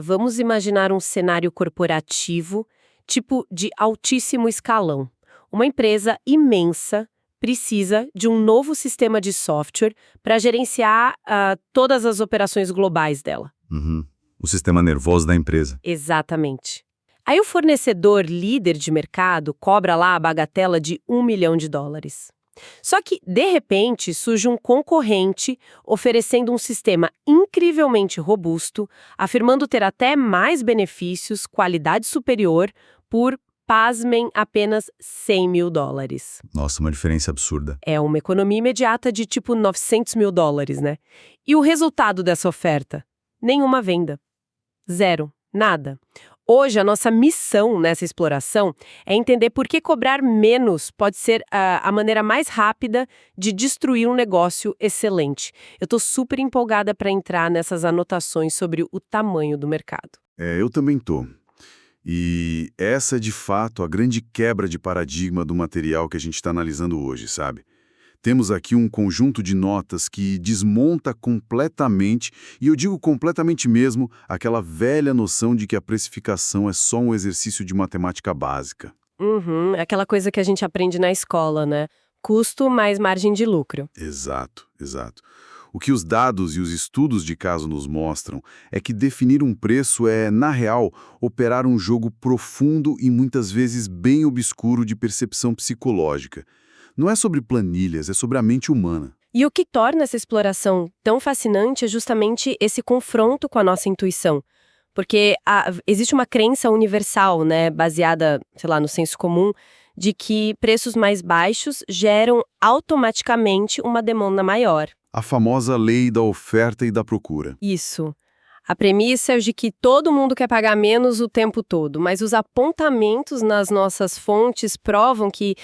Vamos imaginar um cenário corporativo, tipo de altíssimo escalão. Uma empresa imensa precisa de um novo sistema de software para gerenciar todas as operações globais dela. Uhum. O sistema nervoso da empresa. Exatamente. Aí o fornecedor líder de mercado cobra lá a bagatela de US$ 1 milhão. Só que, de repente, surge um concorrente oferecendo um sistema incrivelmente robusto, afirmando ter até mais benefícios, qualidade superior, por, pasmem, apenas US$ 100 mil. Nossa, uma diferença absurda. É uma economia imediata de tipo US$ 900 mil, né? E o resultado dessa oferta? Nenhuma venda. Zero. Nada. Hoje, a nossa missão nessa exploração é entender por que cobrar menos pode ser a maneira mais rápida de destruir um negócio excelente. Eu estou super empolgada para entrar nessas anotações sobre o tamanho do mercado. Eu também tô. E essa é, de fato, a grande quebra de paradigma do material que a gente está analisando hoje, sabe? Temos aqui um conjunto de notas que desmonta completamente, e eu digo completamente mesmo, aquela velha noção de que a precificação é só um exercício de matemática básica. Aquela coisa que a gente aprende na escola, né? Custo mais margem de lucro. Exato, exato. O que os dados e os estudos de caso nos mostram é que definir um preço é, na real, operar um jogo profundo e muitas vezes bem obscuro de percepção psicológica. Não é sobre planilhas, é sobre a mente humana. E o que torna essa exploração tão fascinante é justamente esse confronto com a nossa intuição. Porque existe uma crença universal, né, baseada, sei lá, no senso comum, de que preços mais baixos geram automaticamente uma demanda maior. A famosa lei da oferta e da procura. Isso. A premissa é de que todo mundo quer pagar menos o tempo todo, mas os apontamentos nas nossas fontes provam que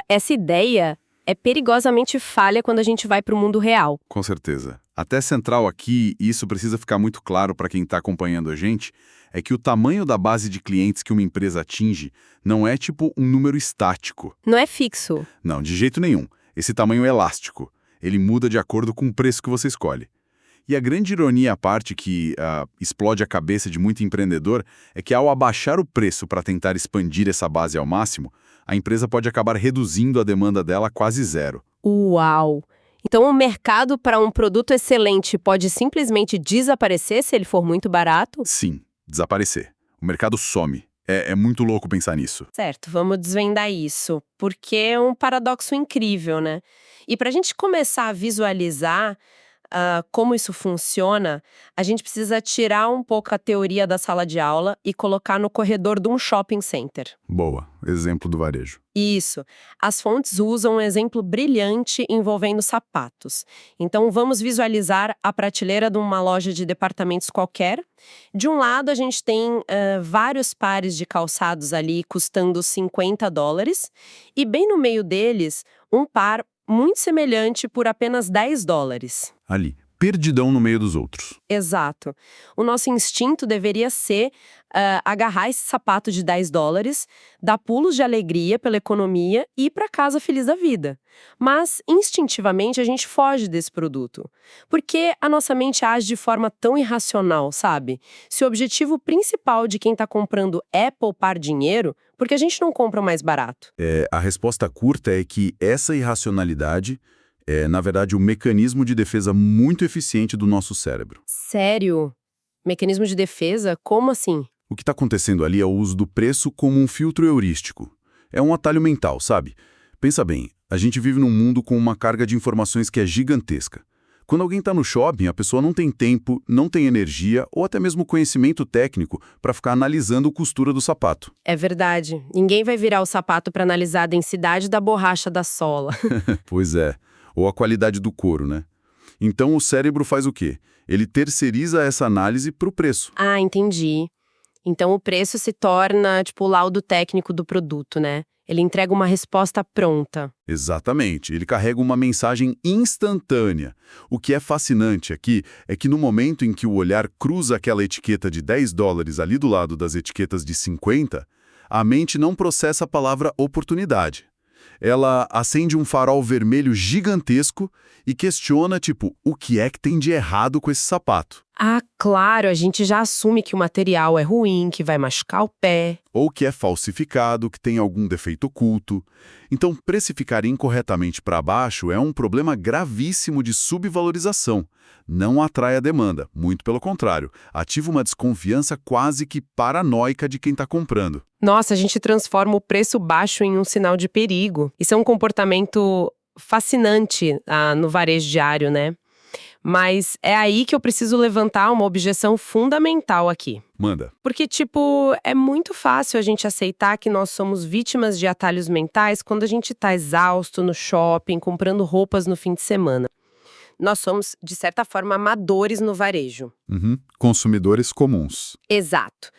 essa ideia é perigosamente falha quando a gente vai para o mundo real. Com certeza. Até central aqui, e isso precisa ficar muito claro para quem está acompanhando a gente, é que o tamanho da base de clientes que uma empresa atinge não é tipo um número estático. Não é fixo. Não, de jeito nenhum. Esse tamanho é elástico. Ele muda de acordo com o preço que você escolhe. E a grande ironia à parte que explode a cabeça de muito empreendedor é que ao abaixar o preço para tentar expandir essa base ao máximo, a empresa pode acabar reduzindo a demanda dela a quase zero. Uau! Então o mercado para um produto excelente pode simplesmente desaparecer se ele for muito barato? Sim, desaparecer. O mercado some. É muito louco pensar nisso. Certo, vamos desvendar isso, porque é um paradoxo incrível, né? E para a gente começar a visualizar como isso funciona, a gente precisa tirar um pouco a teoria da sala de aula e colocar no corredor de um shopping center. Boa, exemplo do varejo. Isso. As fontes usam um exemplo brilhante envolvendo sapatos. Então, vamos visualizar a prateleira de uma loja de departamentos qualquer. De um lado, a gente tem vários pares de calçados ali custando $50, e bem no meio deles, um par muito semelhante por apenas $10. Ali, perdidão no meio dos outros. Exato. O nosso instinto deveria ser agarrar esse sapato de $10, dar pulos de alegria pela economia e ir para casa feliz da vida. Mas, instintivamente, a gente foge desse produto. Porque a nossa mente age de forma tão irracional, sabe? Se o objetivo principal de quem está comprando é poupar dinheiro, por que a gente não compra mais barato? A resposta curta é que essa irracionalidade é, na verdade, um mecanismo de defesa muito eficiente do nosso cérebro. Sério? Mecanismo de defesa? Como assim? O que está acontecendo ali é o uso do preço como um filtro heurístico. É um atalho mental, sabe? Pensa bem, a gente vive num mundo com uma carga de informações que é gigantesca. Quando alguém está no shopping, a pessoa não tem tempo, não tem energia ou até mesmo conhecimento técnico para ficar analisando a costura do sapato. É verdade. Ninguém vai virar o sapato para analisar a densidade da borracha da sola. Pois é. Ou a qualidade do couro, né? Então o cérebro faz o quê? Ele terceiriza essa análise para o preço. Ah, entendi. Então o preço se torna, tipo, o laudo técnico do produto, né? Ele entrega uma resposta pronta. Exatamente. Ele carrega uma mensagem instantânea. O que é fascinante aqui é que no momento em que o olhar cruza aquela etiqueta de $10 ali do lado das etiquetas de 50, a mente não processa a palavra oportunidade. Ela acende um farol vermelho gigantesco e questiona, tipo, o que é que tem de errado com esse sapato? Ah, claro, a gente já assume que o material é ruim, que vai machucar o pé. Ou que é falsificado, que tem algum defeito oculto. Então, precificar incorretamente para baixo é um problema gravíssimo de subvalorização. Não atrai a demanda, muito pelo contrário, ativa uma desconfiança quase que paranoica de quem está comprando. Nossa, a gente transforma o preço baixo em um sinal de perigo. Isso é um comportamento fascinante no varejo diário, né? Mas é aí que eu preciso levantar uma objeção fundamental aqui. Manda. Porque, é muito fácil a gente aceitar que nós somos vítimas de atalhos mentais quando a gente tá exausto no shopping, comprando roupas no fim de semana. Nós somos, de certa forma, amadores no varejo. Consumidores comuns. Exato.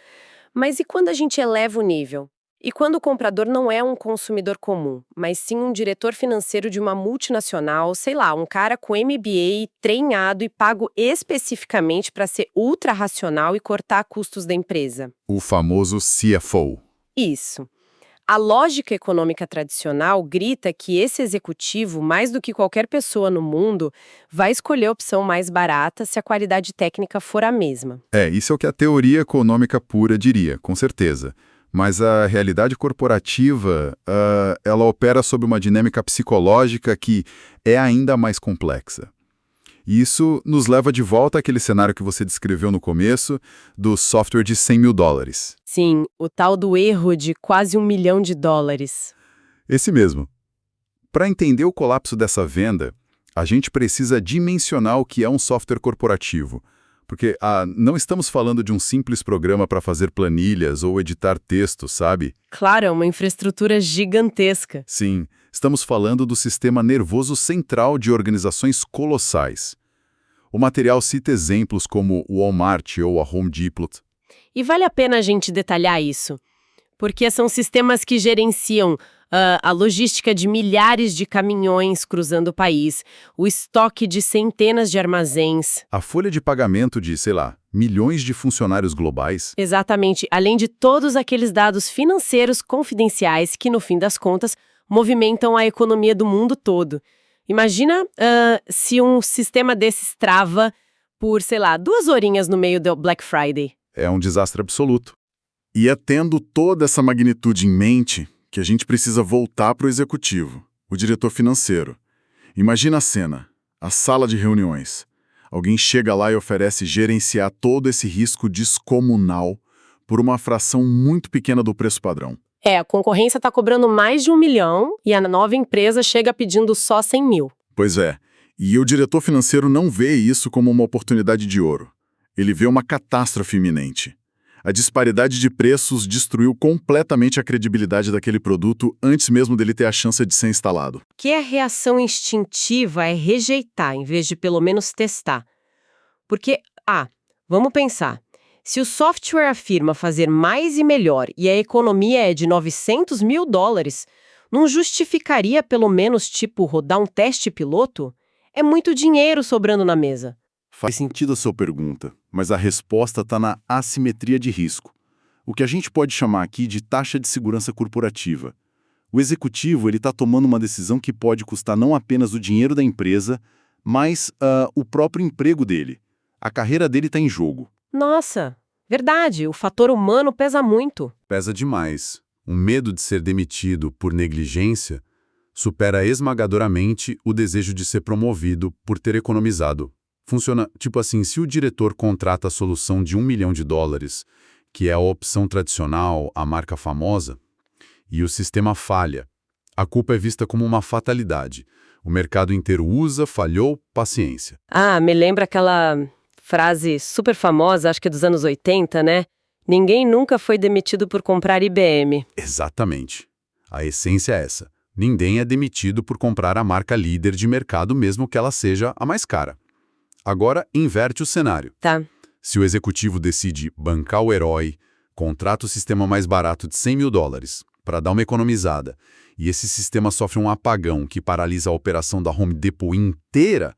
Mas e quando a gente eleva o nível? E quando o comprador não é um consumidor comum, mas sim um diretor financeiro de uma multinacional, sei lá, um cara com MBA treinado e pago especificamente para ser ultra racional e cortar custos da empresa? O famoso CFO. Isso. A lógica econômica tradicional grita que esse executivo, mais do que qualquer pessoa no mundo, vai escolher a opção mais barata se a qualidade técnica for a mesma. Isso é o que a teoria econômica pura diria, com certeza. Mas a realidade corporativa, ela opera sob uma dinâmica psicológica que é ainda mais complexa. E isso nos leva de volta àquele cenário que você descreveu no começo, do software de $100 mil. Sim, o tal do erro de quase $1 milhão. Esse mesmo. Para entender o colapso dessa venda, a gente precisa dimensionar o que é um software corporativo. Porque não estamos falando de um simples programa para fazer planilhas ou editar textos, sabe? Claro, é uma infraestrutura gigantesca. Sim, estamos falando do sistema nervoso central de organizações colossais. O material cita exemplos como o Walmart ou a Home Depot. E vale a pena a gente detalhar isso, porque são sistemas que gerenciam a logística de milhares de caminhões cruzando o país, o estoque de centenas de armazéns. A folha de pagamento de, milhões de funcionários globais. Exatamente, além de todos aqueles dados financeiros confidenciais que, no fim das contas, movimentam a economia do mundo todo. Imagina se um sistema desses trava por, 2 horinhas no meio do Black Friday. É um desastre absoluto. E é tendo toda essa magnitude em mente que a gente precisa voltar para o executivo, o diretor financeiro. Imagina a cena, a sala de reuniões. Alguém chega lá e oferece gerenciar todo esse risco descomunal por uma fração muito pequena do preço padrão. A concorrência está cobrando mais de $1 milhão e a nova empresa chega pedindo só 100 mil. Pois é, e o diretor financeiro não vê isso como uma oportunidade de ouro. Ele vê uma catástrofe iminente. A disparidade de preços destruiu completamente a credibilidade daquele produto antes mesmo dele ter a chance de ser instalado. Que a reação instintiva é rejeitar, em vez de pelo menos testar. Porque, vamos pensar, se o software afirma fazer mais e melhor e a economia é de $900 mil, não justificaria pelo menos, rodar um teste piloto? É muito dinheiro sobrando na mesa. Faz sentido a sua pergunta, mas a resposta está na assimetria de risco. O que a gente pode chamar aqui de taxa de segurança corporativa. O executivo está tomando uma decisão que pode custar não apenas o dinheiro da empresa, mas o próprio emprego dele. A carreira dele está em jogo. Nossa, verdade, o fator humano pesa muito. Pesa demais. O medo de ser demitido por negligência supera esmagadoramente o desejo de ser promovido por ter economizado. Funciona se o diretor contrata a solução de $1 milhão, que é a opção tradicional, a marca famosa, e o sistema falha, a culpa é vista como uma fatalidade. O mercado inteiro usa, falhou, paciência. Me lembra aquela frase super famosa, acho que é dos anos 80, né? Ninguém nunca foi demitido por comprar IBM. Exatamente. A essência é essa. Ninguém é demitido por comprar a marca líder de mercado, mesmo que ela seja a mais cara. Agora, inverte o cenário. Tá. Se o executivo decide bancar o herói, contrata o sistema mais barato de $100 mil para dar uma economizada, e esse sistema sofre um apagão que paralisa a operação da Home Depot inteira,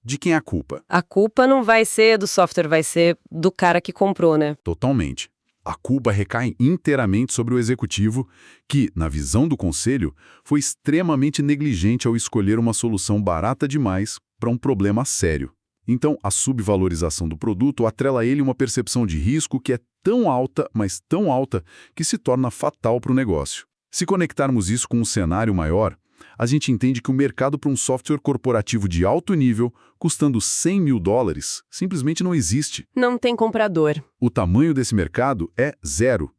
de quem é a culpa? A culpa não vai ser do software, vai ser do cara que comprou, né? Totalmente. A culpa recai inteiramente sobre o executivo, que, na visão do conselho, foi extremamente negligente ao escolher uma solução barata demais para um problema sério. Então, a subvalorização do produto atrela a ele uma percepção de risco que é tão alta, mas tão alta, que se torna fatal para o negócio. Se conectarmos isso com um cenário maior, a gente entende que o mercado para um software corporativo de alto nível, custando 100 mil dólares, simplesmente não existe. Não tem comprador. O tamanho desse mercado é zero.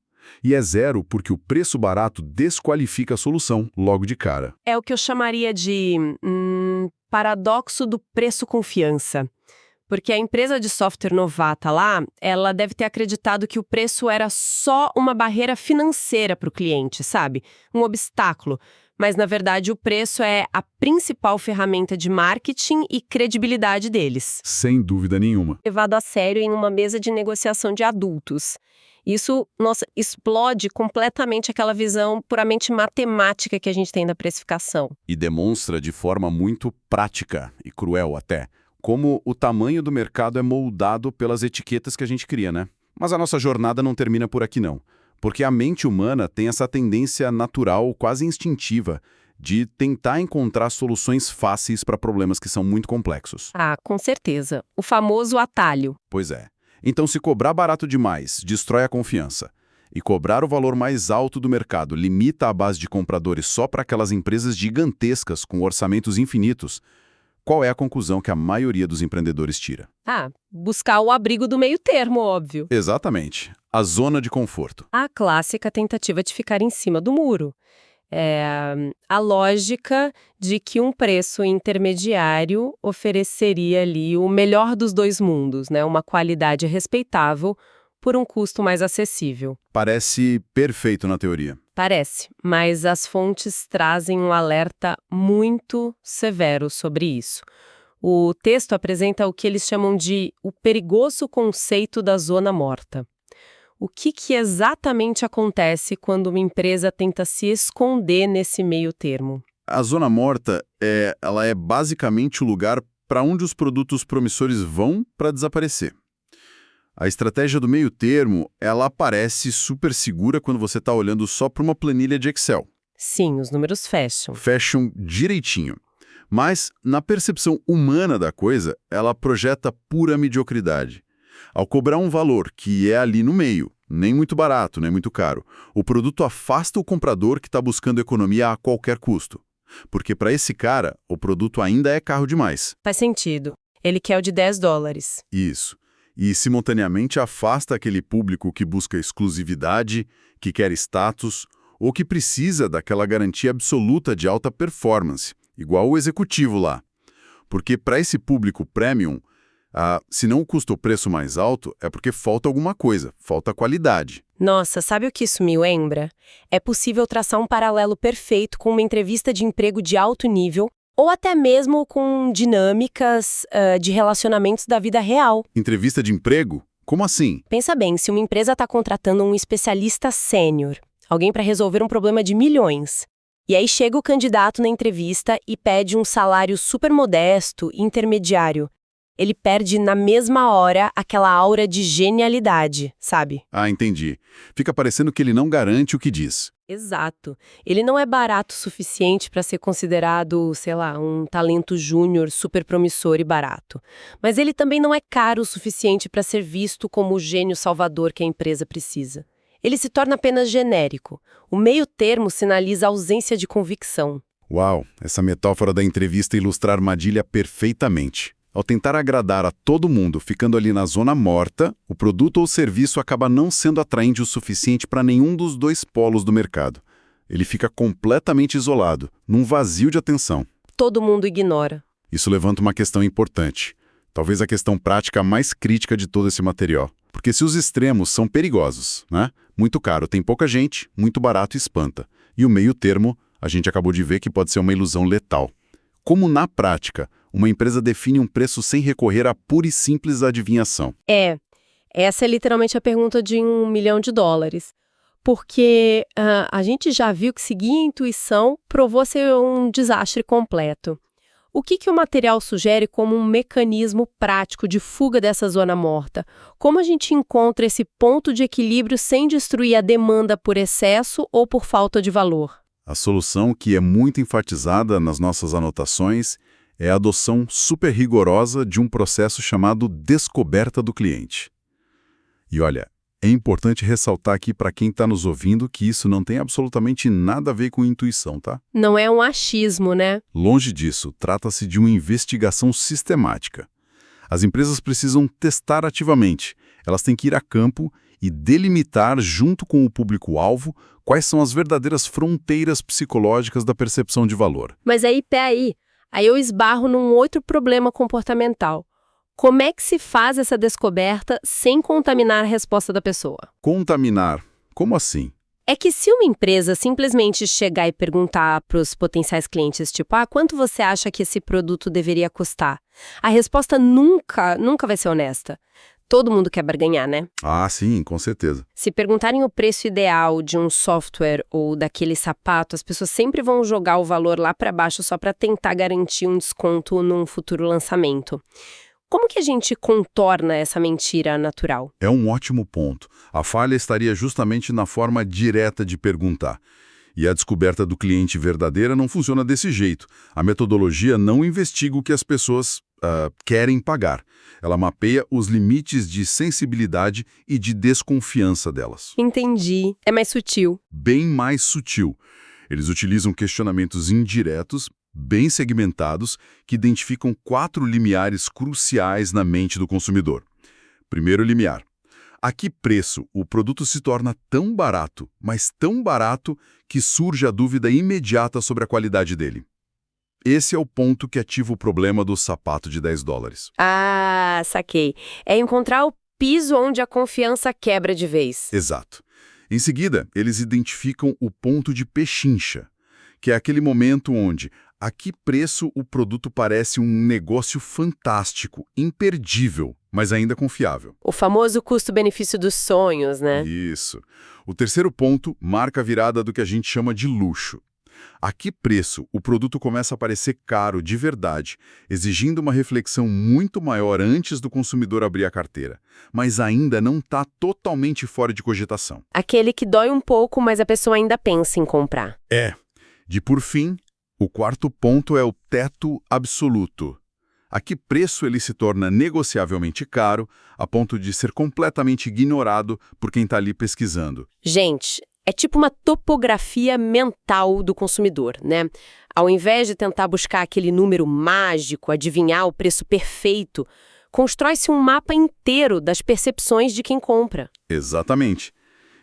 E é zero porque o preço barato desqualifica a solução logo de cara. É o que eu chamaria de paradoxo do preço-confiança. Porque a empresa de software novata lá, ela deve ter acreditado que o preço era só uma barreira financeira para o cliente, sabe? Um obstáculo. Mas, na verdade, o preço é a principal ferramenta de marketing e credibilidade deles. Sem dúvida nenhuma. Levado a sério em uma mesa de negociação de adultos. Isso, nossa, explode completamente aquela visão puramente matemática que a gente tem da precificação. E demonstra de forma muito prática e cruel até, como o tamanho do mercado é moldado pelas etiquetas que a gente cria, né? Mas a nossa jornada não termina por aqui não. Porque a mente humana tem essa tendência natural, quase instintiva, de tentar encontrar soluções fáceis para problemas que são muito complexos. Ah, com certeza. O famoso atalho. Pois é. Então, se cobrar barato demais, destrói a confiança. E cobrar o valor mais alto do mercado limita a base de compradores só para aquelas empresas gigantescas com orçamentos infinitos. Qual é a conclusão que a maioria dos empreendedores tira? Ah, buscar o abrigo do meio termo, óbvio. Exatamente. A zona de conforto. A clássica tentativa de ficar em cima do muro. A lógica de que um preço intermediário ofereceria ali o melhor dos dois mundos, né? Uma qualidade respeitável por um custo mais acessível. Parece perfeito na teoria. Parece, mas as fontes trazem um alerta muito severo sobre isso. O texto apresenta o que eles chamam de o perigoso conceito da zona morta. O que exatamente acontece quando uma empresa tenta se esconder nesse meio termo? A zona morta ela é basicamente o lugar para onde os produtos promissores vão para desaparecer. A estratégia do meio termo, ela parece super segura quando você está olhando só para uma planilha de Excel. Sim, os números fecham. Fecham direitinho. Mas, na percepção humana da coisa, ela projeta pura mediocridade. Ao cobrar um valor que é ali no meio, nem muito barato, nem muito caro, o produto afasta o comprador que está buscando economia a qualquer custo. Porque para esse cara, o produto ainda é caro demais. Faz sentido. Ele quer o de 10 dólares. Isso. E simultaneamente afasta aquele público que busca exclusividade, que quer status, ou que precisa daquela garantia absoluta de alta performance, igual o executivo lá. Porque para esse público premium, se não custa o preço mais alto, é porque falta alguma coisa, falta qualidade. Nossa, sabe o que isso me lembra? É possível traçar um paralelo perfeito com uma entrevista de emprego de alto nível, ou até mesmo com dinâmicas de relacionamentos da vida real. Entrevista de emprego? Como assim? Pensa bem, se uma empresa está contratando um especialista sênior, alguém para resolver um problema de milhões, e aí chega o candidato na entrevista e pede um salário super modesto, intermediário, ele perde na mesma hora aquela aura de genialidade, sabe? Ah, entendi. Fica parecendo que ele não garante o que diz. Exato. Ele não é barato o suficiente para ser considerado, sei lá, um talento júnior super promissor e barato. Mas ele também não é caro o suficiente para ser visto como o gênio salvador que a empresa precisa. Ele se torna apenas genérico. O meio termo sinaliza a ausência de convicção. Uau, essa metáfora da entrevista ilustra a armadilha perfeitamente. Ao tentar agradar a todo mundo, ficando ali na zona morta, o produto ou serviço acaba não sendo atraente o suficiente para nenhum dos dois polos do mercado. Ele fica completamente isolado, num vazio de atenção. Todo mundo ignora. Isso levanta uma questão importante. Talvez a questão prática mais crítica de todo esse material. Porque se os extremos são perigosos, né? Muito caro tem pouca gente, muito barato espanta. E o meio termo, a gente acabou de ver que pode ser uma ilusão letal. Como na prática, uma empresa define um preço sem recorrer a pura e simples adivinhação? Essa é literalmente a pergunta de $1 milhão. Porque a gente já viu que seguir a intuição provou ser um desastre completo. O que o material sugere como um mecanismo prático de fuga dessa zona morta? Como a gente encontra esse ponto de equilíbrio sem destruir a demanda por excesso ou por falta de valor? A solução, que é muito enfatizada nas nossas anotações, É a adoção super rigorosa de um processo chamado descoberta do cliente. E olha, é importante ressaltar aqui para quem está nos ouvindo que isso não tem absolutamente nada a ver com intuição, tá? Não é um achismo, né? Longe disso, trata-se de uma investigação sistemática. As empresas precisam testar ativamente, elas têm que ir a campo e delimitar, junto com o público-alvo, quais são as verdadeiras fronteiras psicológicas da percepção de valor. Mas aí eu esbarro num outro problema comportamental. Como é que se faz essa descoberta sem contaminar a resposta da pessoa? Contaminar. Como assim? É que se uma empresa simplesmente chegar e perguntar para os potenciais clientes, tipo, quanto você acha que esse produto deveria custar? A resposta nunca vai ser honesta. Todo mundo quer barganhar, né? Ah, sim, com certeza. Se perguntarem o preço ideal de um software ou daquele sapato, as pessoas sempre vão jogar o valor lá para baixo só para tentar garantir um desconto num futuro lançamento. Como que a gente contorna essa mentira natural? É um ótimo ponto. A falha estaria justamente na forma direta de perguntar. E a descoberta do cliente verdadeira não funciona desse jeito. A metodologia não investiga o que as pessoas querem pagar. Ela mapeia os limites de sensibilidade e de desconfiança delas. Entendi. É mais sutil. Bem mais sutil. Eles utilizam questionamentos indiretos, bem segmentados, que identificam 4 limiares cruciais na mente do consumidor. Primeiro limiar. A que preço o produto se torna tão barato, mas tão barato, que surge a dúvida imediata sobre a qualidade dele? Esse é o ponto que ativa o problema do sapato de $10. Ah, saquei. É encontrar o piso onde a confiança quebra de vez. Exato. Em seguida, eles identificam o ponto de pechincha, que é aquele momento onde, a que preço o produto parece um negócio fantástico, imperdível, mas ainda confiável. O famoso custo-benefício dos sonhos, né? Isso. O terceiro ponto marca a virada do que a gente chama de luxo. A que preço o produto começa a parecer caro de verdade, exigindo uma reflexão muito maior antes do consumidor abrir a carteira, mas ainda não está totalmente fora de cogitação. Aquele que dói um pouco, mas a pessoa ainda pensa em comprar. De por fim, o quarto ponto é o teto absoluto. A que preço ele se torna negociavelmente caro, a ponto de ser completamente ignorado por quem está ali pesquisando. Gente, é tipo uma topografia mental do consumidor, né? Ao invés de tentar buscar aquele número mágico, adivinhar o preço perfeito, constrói-se um mapa inteiro das percepções de quem compra. Exatamente.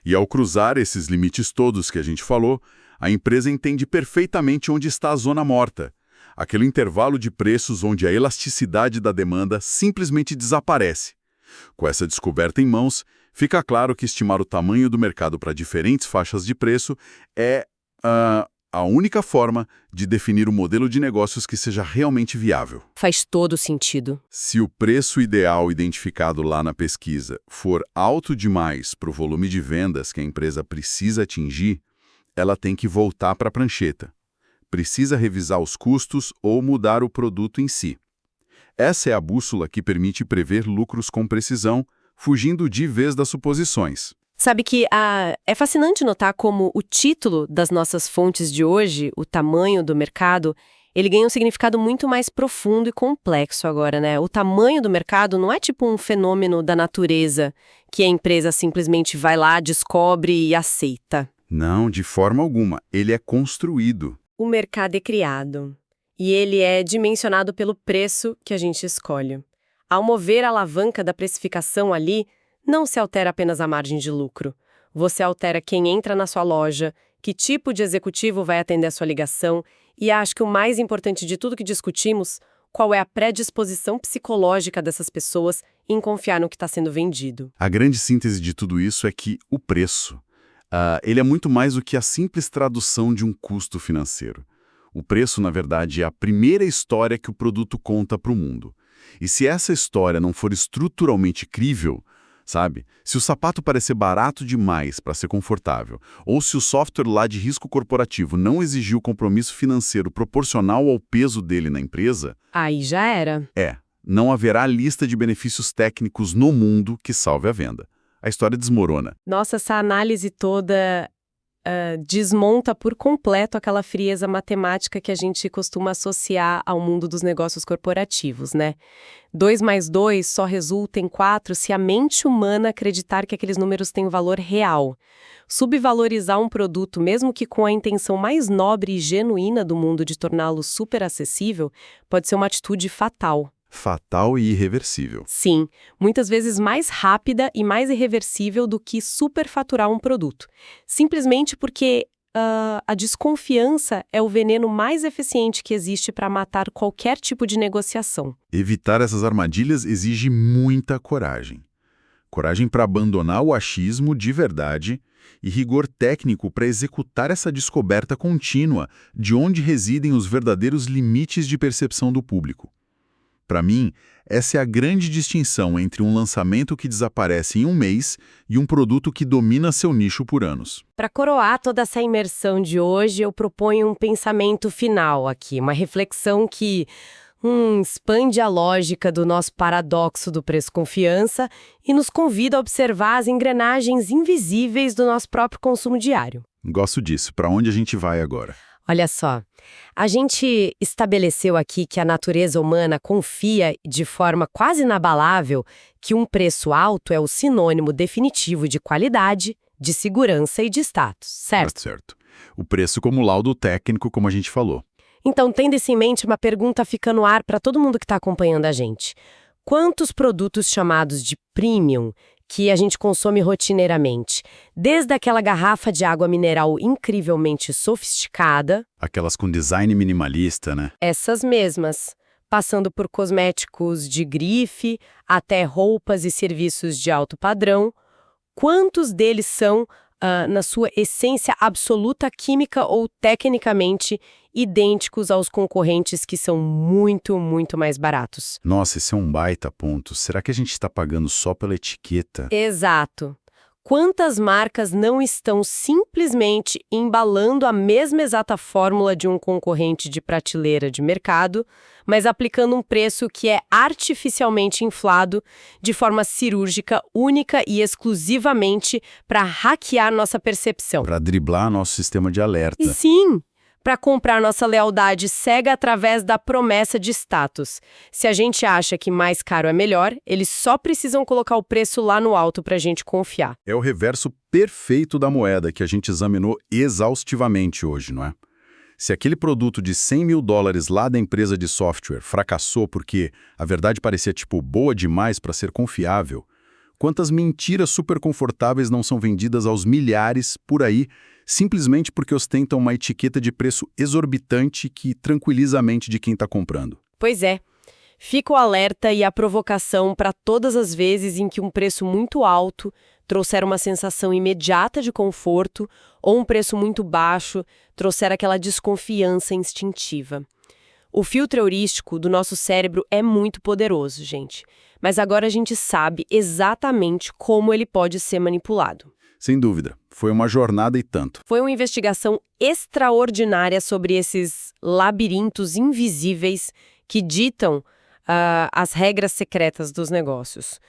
E ao cruzar esses limites todos que a gente falou, a empresa entende perfeitamente onde está a zona morta. Aquele intervalo de preços onde a elasticidade da demanda simplesmente desaparece. Com essa descoberta em mãos, fica claro que estimar o tamanho do mercado para diferentes faixas de preço é a única forma de definir um modelo de negócios que seja realmente viável. Faz todo sentido. Se o preço ideal identificado lá na pesquisa for alto demais para o volume de vendas que a empresa precisa atingir, ela tem que voltar para a prancheta. Precisa revisar os custos ou mudar o produto em si. Essa é a bússola que permite prever lucros com precisão, fugindo de vez das suposições. Sabe que é fascinante notar como o título das nossas fontes de hoje, o tamanho do mercado, ele ganha um significado muito mais profundo e complexo agora, né? O tamanho do mercado não é tipo um fenômeno da natureza que a empresa simplesmente vai lá, descobre e aceita. Não, de forma alguma. Ele é construído. O mercado é criado. E ele é dimensionado pelo preço que a gente escolhe. Ao mover a alavanca da precificação ali, não se altera apenas a margem de lucro. Você altera quem entra na sua loja, que tipo de executivo vai atender a sua ligação e acho que o mais importante de tudo que discutimos, qual é a predisposição psicológica dessas pessoas em confiar no que está sendo vendido. A grande síntese de tudo isso é que o preço, ele é muito mais do que a simples tradução de um custo financeiro. O preço, na verdade, é a primeira história que o produto conta para o mundo. E se essa história não for estruturalmente crível, sabe? Se o sapato parecer barato demais para ser confortável, ou se o software lá de risco corporativo não exigiu compromisso financeiro proporcional ao peso dele na empresa... Aí já era. Não haverá lista de benefícios técnicos no mundo que salve a venda. A história desmorona. Nossa, essa análise toda desmonta por completo aquela frieza matemática que a gente costuma associar ao mundo dos negócios corporativos, né? 2 mais 2 só resulta em 4 se a mente humana acreditar que aqueles números têm valor real. Subvalorizar um produto, mesmo que com a intenção mais nobre e genuína do mundo de torná-lo super acessível, pode ser uma atitude fatal. Fatal e irreversível. Sim, muitas vezes mais rápida e mais irreversível do que superfaturar um produto. Simplesmente porque a desconfiança é o veneno mais eficiente que existe para matar qualquer tipo de negociação. Evitar essas armadilhas exige muita coragem. Coragem para abandonar o achismo de verdade e rigor técnico para executar essa descoberta contínua de onde residem os verdadeiros limites de percepção do público. Para mim, essa é a grande distinção entre um lançamento que desaparece em um mês e um produto que domina seu nicho por anos. Para coroar toda essa imersão de hoje, eu proponho um pensamento final aqui, uma reflexão que expande a lógica do nosso paradoxo do preço-confiança e nos convida a observar as engrenagens invisíveis do nosso próprio consumo diário. Gosto disso. Para onde a gente vai agora? Olha só, a gente estabeleceu aqui que a natureza humana confia de forma quase inabalável que um preço alto é o sinônimo definitivo de qualidade, de segurança e de status, certo? Certo. O preço como laudo técnico, como a gente falou. Então, tendo isso em mente, uma pergunta fica no ar para todo mundo que está acompanhando a gente. Quantos produtos chamados de premium que a gente consome rotineiramente, desde aquela garrafa de água mineral incrivelmente sofisticada, Aquelas com design minimalista, né? essas mesmas, passando por cosméticos de grife, até roupas e serviços de alto padrão, quantos deles são, na sua essência absoluta química ou tecnicamente, idênticos aos concorrentes que são muito, muito mais baratos? Nossa, esse é um baita ponto. Será que a gente está pagando só pela etiqueta? Exato. Quantas marcas não estão simplesmente embalando a mesma exata fórmula de um concorrente de prateleira de mercado, mas aplicando um preço que é artificialmente inflado de forma cirúrgica, única e exclusivamente para hackear nossa percepção? Para driblar nosso sistema de alerta. E sim, para comprar nossa lealdade cega através da promessa de status. Se a gente acha que mais caro é melhor, eles só precisam colocar o preço lá no alto para a gente confiar. É o reverso perfeito da moeda que a gente examinou exaustivamente hoje, não é? Se aquele produto de $100 mil lá da empresa de software fracassou porque a verdade parecia boa demais para ser confiável, quantas mentiras super confortáveis não são vendidas aos milhares por aí, simplesmente porque ostentam uma etiqueta de preço exorbitante que tranquiliza a mente de quem está comprando. Pois é. Fica o alerta e a provocação para todas as vezes em que um preço muito alto trouxer uma sensação imediata de conforto ou um preço muito baixo trouxer aquela desconfiança instintiva. O filtro heurístico do nosso cérebro é muito poderoso, gente. Mas agora a gente sabe exatamente como ele pode ser manipulado. Sem dúvida, foi uma jornada e tanto. Foi uma investigação extraordinária sobre esses labirintos invisíveis que ditam as regras secretas dos negócios.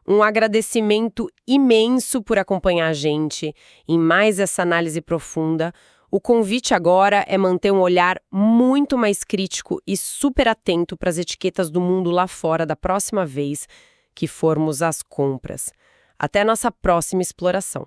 Um agradecimento imenso por acompanhar a gente em mais essa análise profunda. O convite agora é manter um olhar muito mais crítico e super atento para as etiquetas do mundo lá fora da próxima vez que formos às compras. Até a nossa próxima exploração.